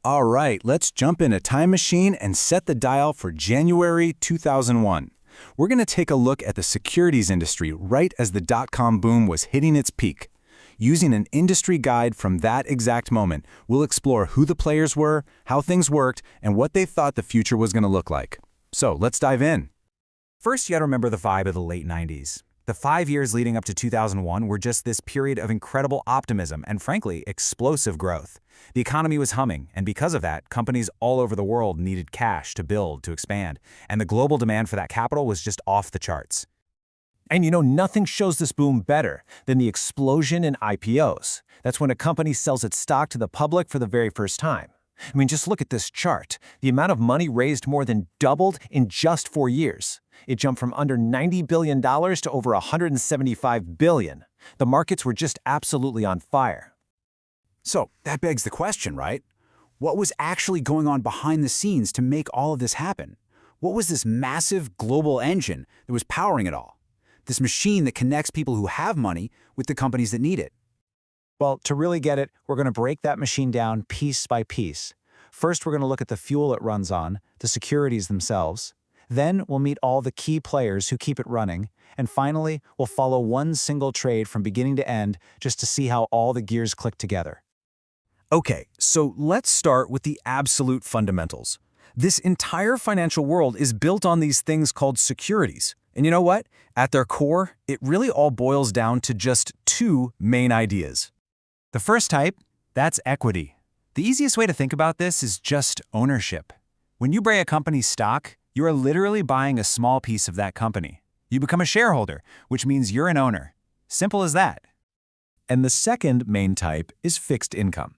All right, let's jump in a time machine and set the dial for January 2001. We're going to take a look at the securities industry right as the dot-com boom was hitting its peak. Using an industry guide from that exact moment, we'll explore who the players were, how things worked, and what they thought the future was going to look like. So let's dive in. First, you gotta remember the vibe of the late 90s. The 5 years leading up to 2001 were just this period of incredible optimism and, frankly, explosive growth. The economy was humming, and because of that, companies all over the world needed cash to build, to expand, and the global demand for that capital was just off the charts. And nothing shows this boom better than the explosion in IPOs. That's when a company sells its stock to the public for the very first time. I mean, just look at this chart. The amount of money raised more than doubled in just 4 years. It jumped from under $90 billion to over $175 billion. The markets were just absolutely on fire. So that begs the question, right? What was actually going on behind the scenes to make all of this happen? What was this massive global engine that was powering it all? This machine that connects people who have money with the companies that need it. Well, to really get it, we're going to break that machine down piece by piece. First, we're going to look at the fuel it runs on, the securities themselves. Then we'll meet all the key players who keep it running. And finally, we'll follow one single trade from beginning to end just to see how all the gears click together. Okay, so let's start with the absolute fundamentals. This entire financial world is built on these things called securities. And you know what? At their core, it really all boils down to just two main ideas. The first type, that's equity. The easiest way to think about this is just ownership. When you buy a company's stock, you are literally buying a small piece of that company. You become a shareholder, which means you're an owner. Simple as that. And the second main type is fixed income.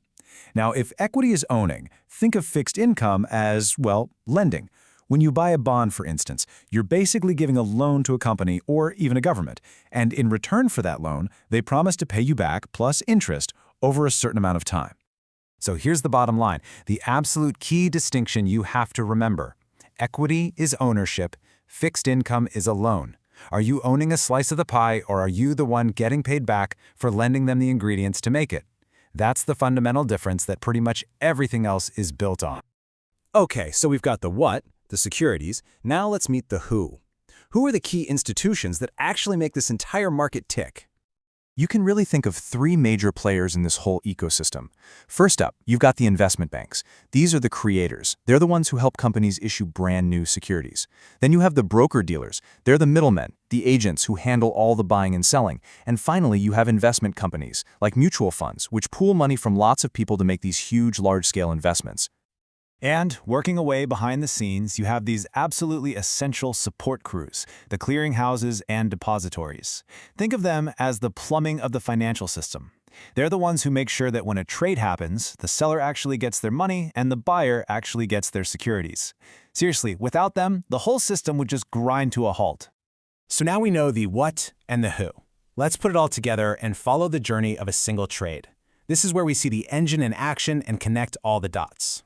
Now, if equity is owning, think of fixed income as, well, lending. When you buy a bond, for instance, you're basically giving a loan to a company or even a government, and in return for that loan, they promise to pay you back plus interest over a certain amount of time. So here's the bottom line, the absolute key distinction you have to remember. Equity is ownership, fixed income is a loan. Are you owning a slice of the pie, or are you the one getting paid back for lending them the ingredients to make it? That's the fundamental difference that pretty much everything else is built on. Okay, so we've got the what, the securities. Now let's meet the who. Who are the key institutions that actually make this entire market tick? You can really think of three major players in this whole ecosystem. First up, you've got the investment banks. These are the creators. They're the ones who help companies issue brand new securities. Then you have the broker-dealers. They're the middlemen, the agents who handle all the buying and selling. And finally, you have investment companies, like mutual funds, which pool money from lots of people to make these huge, large-scale investments. And working away behind the scenes, you have these absolutely essential support crews, the clearinghouses and depositories. Think of them as the plumbing of the financial system. They're the ones who make sure that when a trade happens, the seller actually gets their money and the buyer actually gets their securities. Seriously, without them, the whole system would just grind to a halt. So now we know the what and the who. Let's put it all together and follow the journey of a single trade. This is where we see the engine in action and connect all the dots.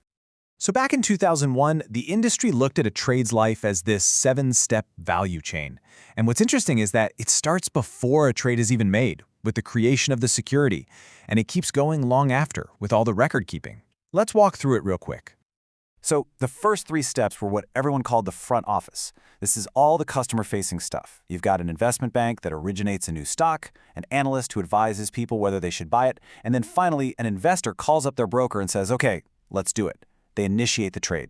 So back in 2001, the industry looked at a trade's life as this 7-step value chain. And what's interesting is that it starts before a trade is even made, with the creation of the security, and it keeps going long after, with all the record keeping. Let's walk through it real quick. So the first 3 steps were what everyone called the front office. This is all the customer-facing stuff. You've got an investment bank that originates a new stock, an analyst who advises people whether they should buy it, and then finally an investor calls up their broker and says, okay, let's do it. They initiate the trade.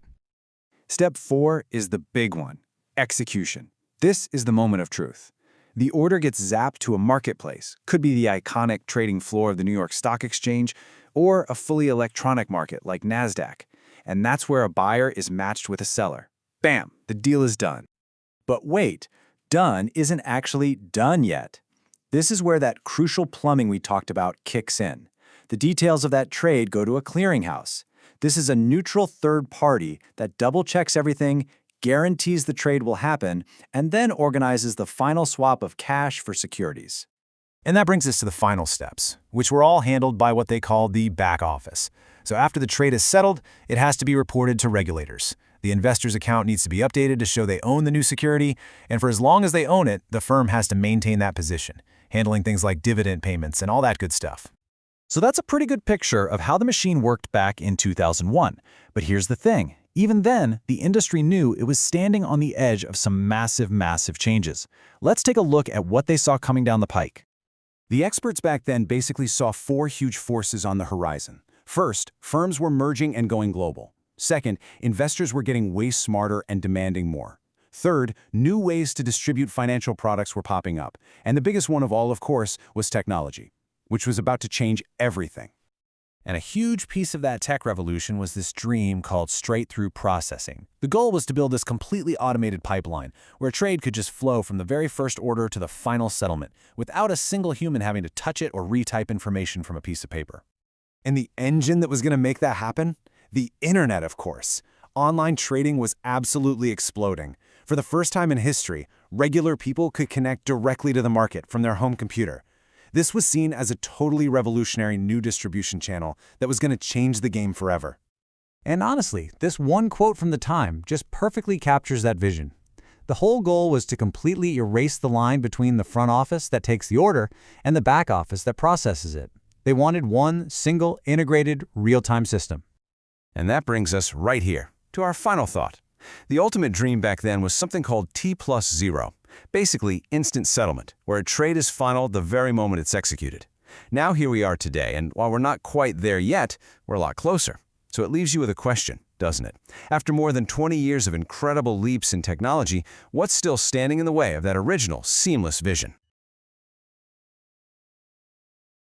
Step 4 is the big one, execution. This is the moment of truth. The order gets zapped to a marketplace, could be the iconic trading floor of the New York Stock Exchange, or a fully electronic market like NASDAQ. And that's where a buyer is matched with a seller. Bam, the deal is done. But wait, done isn't actually done yet. This is where that crucial plumbing we talked about kicks in. The details of that trade go to a clearinghouse. This is a neutral third party that double-checks everything, guarantees the trade will happen, and then organizes the final swap of cash for securities. And that brings us to the final steps, which were all handled by what they call the back office. So after the trade is settled, it has to be reported to regulators. The investor's account needs to be updated to show they own the new security, and for as long as they own it, the firm has to maintain that position, handling things like dividend payments and all that good stuff. So that's a pretty good picture of how the machine worked back in 2001. But here's the thing. Even then, the industry knew it was standing on the edge of some massive changes. Let's take a look at what they saw coming down the pike. The experts back then basically saw four huge forces on the horizon. First, firms were merging and going global. Second, investors were getting way smarter and demanding more. Third, new ways to distribute financial products were popping up. And the biggest one of all, of course, was technology, which was about to change everything. And a huge piece of that tech revolution was this dream called straight-through processing. The goal was to build this completely automated pipeline where trade could just flow from the very first order to the final settlement without a single human having to touch it or retype information from a piece of paper. And the engine that was going to make that happen? The internet, of course. Online trading was absolutely exploding. For the first time in history, regular people could connect directly to the market from their home computer. This was seen as a totally revolutionary new distribution channel that was going to change the game forever. And honestly, this one quote from the time just perfectly captures that vision. The whole goal was to completely erase the line between the front office that takes the order and the back office that processes it. They wanted one single, integrated, real-time system. And that brings us right here to our final thought. The ultimate dream back then was something called T+0, basically instant settlement, where a trade is final the very moment it's executed. Now here we are today, and while we're not quite there yet, we're a lot closer. So it leaves you with a question, doesn't it? After more than 20 years of incredible leaps in technology, what's still standing in the way of that original, seamless vision?